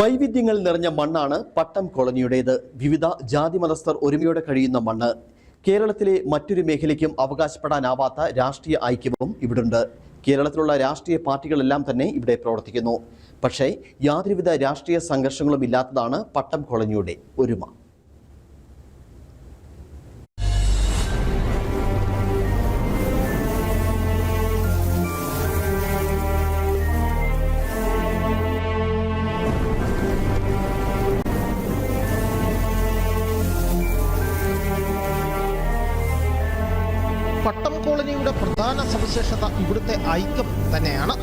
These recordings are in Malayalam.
വൈവിധ്യങ്ങൾ നിറഞ്ഞ മണ്ണാണ് പട്ടം കോളനിയുടേത്. വിവിധ ജാതി മതസ്ഥർ ഒരുമയോടെ കഴിയുന്ന മണ്ണ്. കേരളത്തിലെ മറ്റൊരു മേഖലയ്ക്കും അവകാശപ്പെടാനാവാത്ത രാഷ്ട്രീയ ഐക്യവും ഇവിടുണ്ട്. കേരളത്തിലുള്ള രാഷ്ട്രീയ പാർട്ടികളെല്ലാം തന്നെ ഇവിടെ പ്രവർത്തിക്കുന്നു. പക്ഷേ യാതൊരുവിധ രാഷ്ട്രീയ സംഘർഷങ്ങളും ഇല്ലാത്തതാണ് പട്ടം കോളനിയുടെ ഒരുമ. പട്ടം കോളനിയുടെ പ്രധാന സവിശേഷത ഇവിടുത്തെ ഐക്യം തന്നെയാണ്.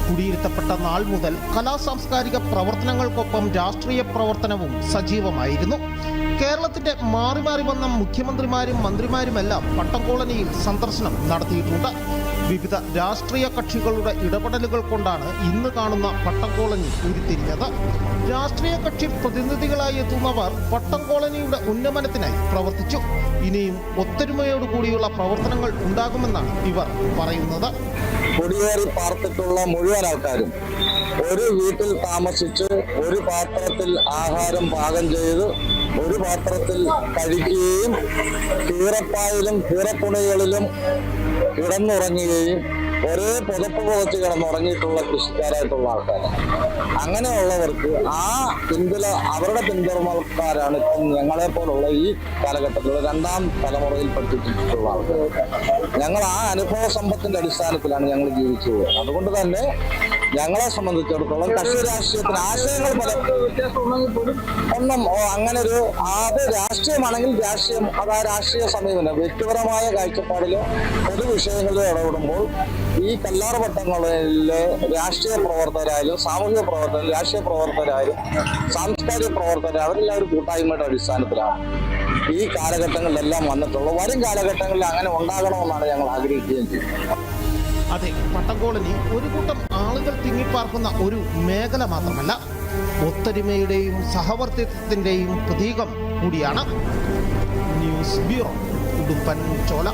കുടിയിരുത്തപ്പെട്ട നാൾ മുതൽ കലാസാംസ്കാരിക പ്രവർത്തനങ്ങൾക്കൊപ്പം രാഷ്ട്രീയ പ്രവർത്തനവും സജീവമായിരുന്നു. കേരളത്തിന്റെ മാറി മാറി വന്ന മുഖ്യമന്ത്രിമാരും മന്ത്രിമാരുമെല്ലാം പട്ടം കോളനിയിൽ സന്ദർശനം നടത്തിയിട്ടുണ്ട്. വിവിധ രാഷ്ട്രീയ കക്ഷികളുടെ ഇടപെടലുകൾ കൊണ്ടാണ് ഇന്ന് കാണുന്ന പട്ടം കോളനി ഉരുത്തിരിഞ്ഞത്. രാഷ്ട്രീയ കക്ഷി പ്രതിനിധികളായി എത്തുന്നവർ പട്ടം കോളനിയുടെ ഉന്നമനത്തിനായി പ്രവർത്തിച്ചു. ഇനിയും ഒത്തൊരുമയോടുകൂടിയുള്ള പ്രവർത്തനങ്ങൾ ഉണ്ടാകുമെന്നാണ് ഇവർ പറയുന്നത്. കുടിയേറി പാർത്തിട്ടുള്ള മുഴുവൻ ആൾക്കാരും ഒരു വീട്ടിൽ താമസിച്ച് ഒരു പാത്രത്തിൽ ആഹാരം പാകം ചെയ്ത് ഒരു പാത്രത്തിൽ കഴിക്കുകയും കീറപ്പായിലും കീറപ്പുണികളിലും കിടന്നുറങ്ങുകയും ഒരേ പുതപ്പ് പുതച്ച് കിടന്നുറങ്ങിയിട്ടുള്ള കൃഷിക്കാരായിട്ടുള്ള ആൾക്കാരാണ്. അങ്ങനെയുള്ളവർക്ക് അവരുടെ പിന്തുണക്കാരാണ് ഇപ്പം ഞങ്ങളെ പോലുള്ള ഈ കാലഘട്ടത്തിലുള്ള രണ്ടാം തലമുറയിൽ പഠിപ്പിച്ചിട്ടുള്ള ആൾക്കാർ. ഞങ്ങൾ ആ അനുഭവ സമ്പത്തിന്റെ അടിസ്ഥാനത്തിലാണ് ഞങ്ങൾ ജീവിച്ചു പോകുന്നത്. അതുകൊണ്ട് തന്നെ ഞങ്ങളെ സംബന്ധിച്ചിടത്തോളം കക്ഷി രാഷ്ട്രീയത്തിന് ആശയങ്ങൾ ഒന്നും അങ്ങനെ അത് രാഷ്ട്രീയമാണെങ്കിൽ രാഷ്ട്രീയം അത് ആ രാഷ്ട്രീയ സമീപനം വ്യക്തിപരമായ കാഴ്ചപ്പാടിലോ പൊതുവിഷയങ്ങളിലോ ഇടപെടുമ്പോൾ ഈ കല്ലാർ പട്ടങ്ങളിലെ രാഷ്ട്രീയ പ്രവർത്തകരായാലും സാമൂഹിക പ്രവർത്തകരും രാഷ്ട്രീയ പ്രവർത്തകരായാലും സാംസ്കാരിക പ്രവർത്തകരായാലും അവരെല്ലാവരും കൂട്ടായ്മയുടെ അടിസ്ഥാനത്തിലാണ് ഈ കാലഘട്ടങ്ങളിലെല്ലാം വന്നിട്ടുള്ളത്. വരും കാലഘട്ടങ്ങളിൽ അങ്ങനെ ഉണ്ടാകണമെന്നാണ് ഞങ്ങൾ ആഗ്രഹിക്കുകയും ചെയ്യുന്നത്. അതെ, പട്ടം കോളനി ഒരു കൂട്ടം ആളുകൾ തിങ്ങിപ്പാർക്കുന്ന ഒരു മേഖല മാത്രമല്ല, ഒത്തൊരുമയുടെയും സഹവർത്തിത്വത്തിന്റെയും പ്രതീകം കൂടിയാണ്. News bureau, Udumbanchola.